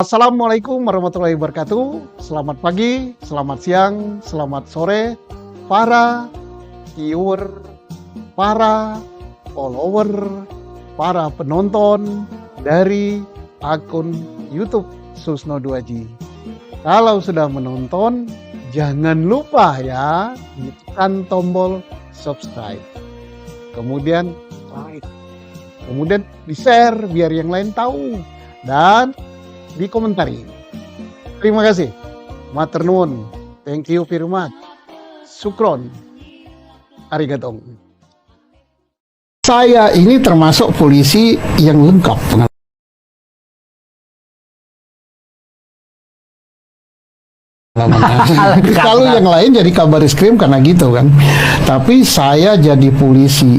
Assalamualaikum warahmatullahi wabarakatuh. Selamat pagi, selamat siang, selamat sore para viewer, para follower, para penonton dari akun YouTube Susno 2G. Kalau sudah menonton, jangan lupa ya tekan tombol subscribe. Kemudian like. Kemudian di-share biar yang lain tahu. Dan dikomentari. Terima kasih. Matur nuwun. Thank you very much. Sukron. Arigatong. Saya ini termasuk polisi yang lengkap. Kalau yang lain jadi Kabarizkrim karena gitu kan. Tapi saya jadi polisi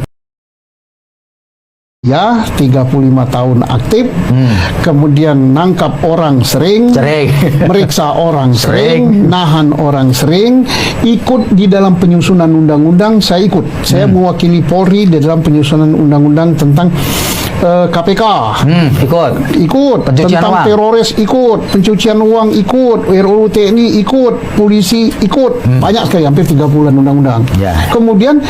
ya 35 tahun aktif, kemudian nangkap orang sering, meriksa orang sering, nahan orang sering, ikut di dalam penyusunan undang-undang, saya ikut. Saya mewakili Polri di dalam penyusunan undang-undang tentang KPK, ikut tentang teroris, ikut pencucian uang, ikut RUU TNI, ikut polisi, ikut banyak sekali, hampir 30 undang-undang. Kemudian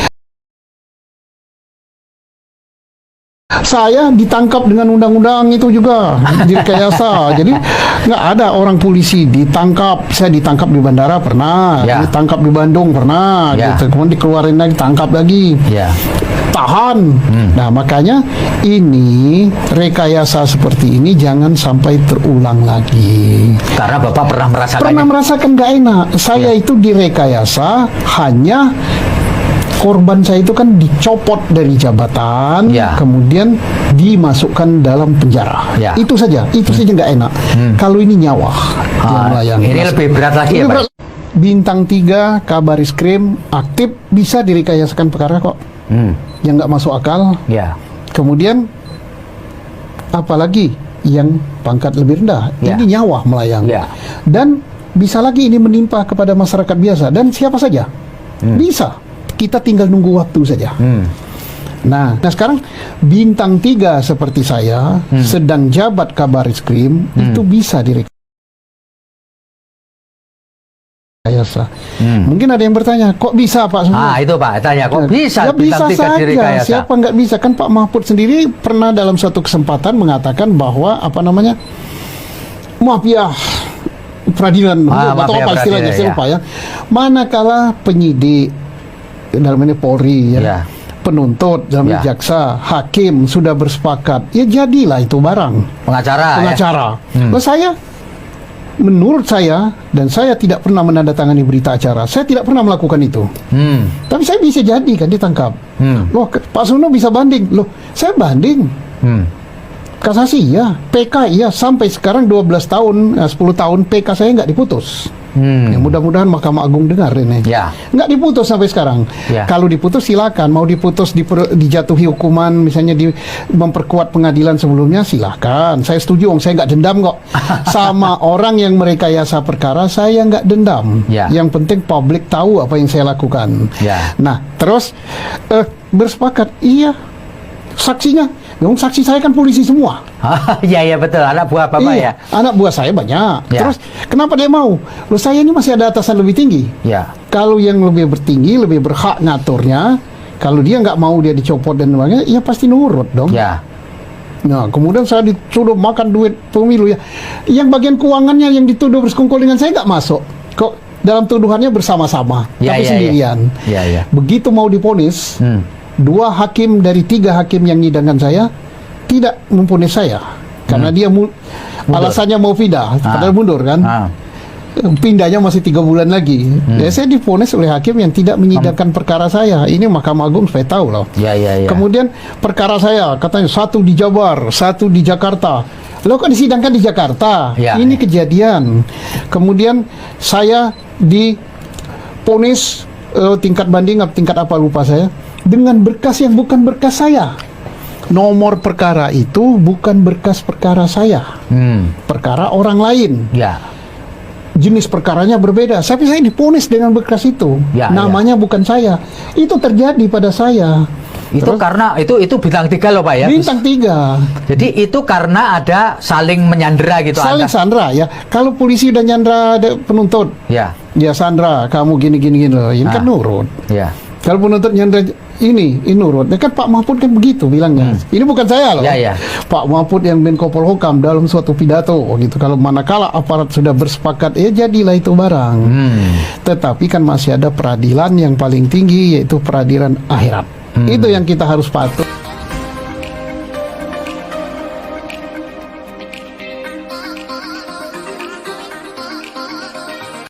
saya ditangkap dengan undang-undang itu juga direkayasa. Jadi nggak ada orang polisi ditangkap. Saya ditangkap di bandara pernah, ditangkap di Bandung pernah, gitu. Kemudian dikeluarin lagi, tangkap lagi, tahan. Nah makanya ini rekayasa seperti ini jangan sampai terulang lagi. Karena Bapak pernah merasakan nggak enak. Saya itu direkayasa hanya korban saya itu kan dicopot dari jabatan, kemudian dimasukkan dalam penjara. Itu saja nggak enak. Kalau ini nyawa yang melayang. Ini lebih berat lagi ya Pak? Bintang 3 Kabarizkrim aktif bisa direkayasakan perkara kok. Yang nggak masuk akal. Kemudian apalagi yang pangkat lebih rendah, ini nyawa melayang. Dan bisa lagi ini menimpa kepada masyarakat biasa dan siapa saja. Bisa. Kita tinggal nunggu waktu saja. Nah sekarang bintang 3 seperti saya sedang jabat Kabarizkrim itu bisa direkayasa. Mungkin ada yang bertanya, kok bisa Pak? Itu Pak, tanya kok bisa? Ya bisa saja. Siapa nggak bisa? Kan Pak Mahfud sendiri pernah dalam suatu kesempatan mengatakan bahwa mafia peradilan, atau apa istilahnya, saya lupa ya. Manakala penyidik dalam ini Polri penuntut dalam jaksa, hakim sudah bersepakat, ya jadilah itu barang pengacara. Saya, menurut saya, dan saya tidak pernah menandatangani berita acara, saya tidak pernah melakukan itu. Tapi saya bisa jadi kan ditangkap. Loh Pak Suno bisa banding, loh saya banding. Kasasi ya, PK ya, sampai sekarang 12 tahun, 10 tahun PK saya nggak diputus. Ya, mudah-mudahan Mahkamah Agung dengar ini. Nggak diputus sampai sekarang. Kalau diputus silakan, mau diputus dijatuhi hukuman, misalnya memperkuat pengadilan sebelumnya silakan. Saya setuju, saya nggak dendam kok. Sama orang yang merekayasa perkara saya nggak dendam. Yang penting publik tahu apa yang saya lakukan. Nah terus bersepakat, saksinya. Saksi saya kan polisi semua. Iya betul, anak buah Bapak ya. Anak buah saya banyak. Terus kenapa dia mau? Loh saya ini masih ada atasan lebih tinggi. Kalau yang lebih bertinggi, lebih berhak ngaturnya. Kalau dia nggak mau dia dicopot dan sebagainya, ya pasti nurut dong. Nah kemudian saya dituduh makan duit pemilu ya. Yang bagian keuangannya yang dituduh bersekongkol dengan saya nggak masuk. Kok dalam tuduhannya bersama-sama, tapi sendirian. Begitu mau diponis. 2 hakim dari 3 hakim yang nyidangkan saya tidak memponis saya karena dia alasannya mau pindah, padahal mundur kan. Pindahnya masih 3 bulan lagi. Saya diponis oleh hakim yang tidak menyidangkan perkara saya. Ini Mahkamah Agung supaya tahu loh. Kemudian perkara saya katanya 1 di Jabar, 1 di Jakarta. Lo kok disidangkan di Jakarta? Ini kejadian. Kemudian saya diponis tingkat banding, tingkat apa lupa saya, dengan berkas yang bukan berkas saya. Nomor perkara itu bukan berkas perkara saya, perkara orang lain. Jenis perkaranya berbeda, tapi saya diponis dengan berkas itu. Namanya bukan saya. Itu terjadi pada saya. Itu Terus? karena itu bintang 3 loh Pak ya. Bintang 3. Jadi itu karena ada saling menyandera gitu. Saling sandra ya. Kalau polisi udah nyandra ada penuntut, Ya. dia sandra kamu gini loh. Ini kan nurut. Ya. Kalau penuntut nyandra ini nurut. Ya kan Pak Mahfud kan begitu bilangnya. Ini bukan saya loh. Ya, ya. Pak Mahfud yang Menko Polhukam dalam suatu pidato gitu. Kalau manakala aparat sudah bersepakat, ya jadilah itu barang. Tetapi kan masih ada peradilan yang paling tinggi, yaitu peradilan akhirat. Itu yang kita harus patuh.